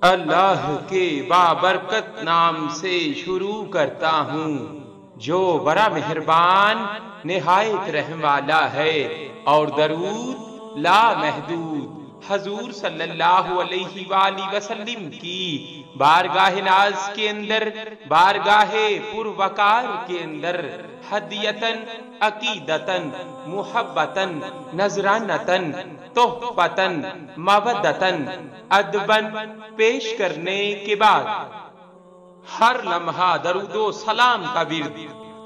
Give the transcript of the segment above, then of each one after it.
اللہ کے بابرکت نام سے شروع کرتا ہوں جو بڑا مہربان نہایت رحم والا ہے، اور درود لا محدود حضور صلی اللہ علیہ وآلہ وسلم کی بارگاہ ناز کے اندر، بارگاہ پروقار کے اندر ہدیتن، عقیدتن، محبتن، نذرانتن، تحفتن، مودتن، ادبن پیش کرنے کے بعد ہر لمحہ درود و سلام کا ورد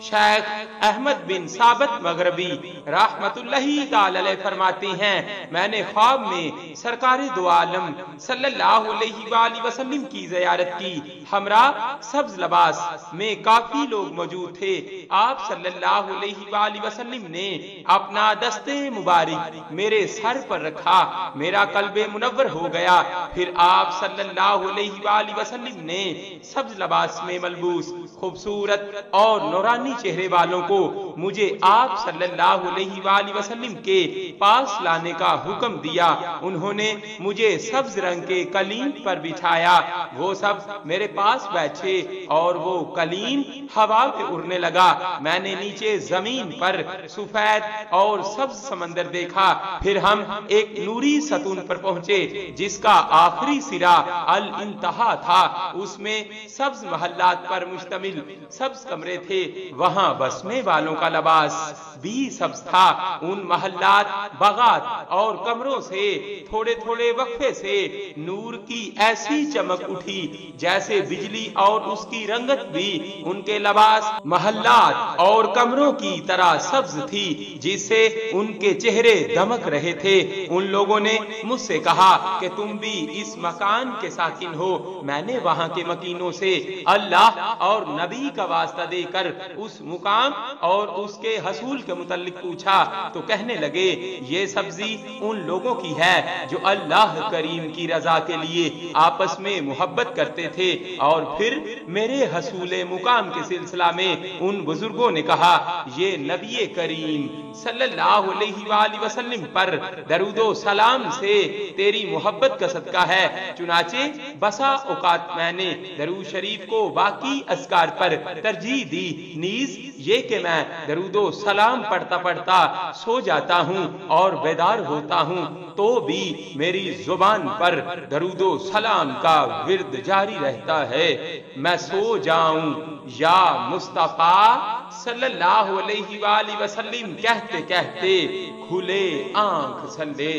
شیخ احمد بن ثابت مغربی رحمت اللہ تعالی علیہ فرماتے ہیں، میں نے خواب میں سرکار دو عالم صلی اللہ علیہ وآلہ وسلم کی زیارت کی، ہمراہ سبز لباس میں کافی لوگ موجود تھے۔ آپ صلی اللہ علیہ وآلہ وسلم نے اپنا دست مبارک میرے سر پر رکھا، میرا قلب منور ہو گیا۔ پھر آپ صلی اللہ علیہ وآلہ وسلم نے سبز لباس میں ملبوس خوبصورت اور نورانی چہرے والوں کو مجھے آپ صلی اللہ علیہ وآلہ وسلم کے پاس لانے کا حکم دیا۔ انہوں نے مجھے سبز رنگ کے قلیم پر بٹھایا، وہ سب میرے پاس بیٹھے اور وہ قلیم ہوا میں اڑنے لگا۔ میں نے نیچے زمین پر سفید اور سبز سمندر دیکھا، پھر ہم ایک نوری ستون پر پہنچے جس کا آخری سرا الانتہا تھا، اس میں سبز محلات پر مشتمل سبز کمرے تھے، وہاں بسنے والوں کا لباس بھی سبز تھا۔ ان محلات، باغات اور کمروں سے تھوڑے تھوڑے وقفے سے نور کی ایسی چمک اٹھی جیسے بجلی، اور اس کی رنگت بھی ان کے لباس، محلات اور کمروں کی طرح سبز تھی جس سے ان کے چہرے دمک رہے تھے۔ ان لوگوں نے مجھ سے کہا کہ تم بھی اس مکان کے ساکن ہو۔ میں نے وہاں کے مکینوں سے اللہ اور نبی کا واسطہ دے کر اس مقام اور اس کے حصول کے متعلق پوچھا تو کہنے لگے یہ سبزی ان لوگوں کی ہے جو اللہ کریم کی رضا کے لیے آپس میں محبت کرتے تھے۔ اور پھر میرے حصول مقام کے سلسلہ میں ان بزرگوں نے کہا یہ نبی کریم صلی اللہ علیہ وآلہ وسلم پر درود و سلام سے تیری محبت کا صدقہ ہے۔ چنانچہ بسا اوقات میں نے درود شریف کو باقی اذکار پر ترجیح دی، نیز یہ کہ میں درود و سلام پڑھتا پڑھتا سو جاتا ہوں اور بیدار ہوتا ہوں تو بھی میری زبان پر درود و سلام کا ورد جاری رہتا ہے۔ میں سو جاؤں یا مصطفیٰ صلی اللہ علیہ وآلہ وسلم کہتے کہتے، کھلے آنکھ صلی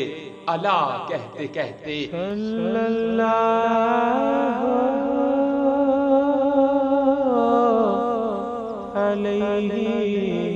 اللہ کہتے کہتے، صلی اللہ علیہ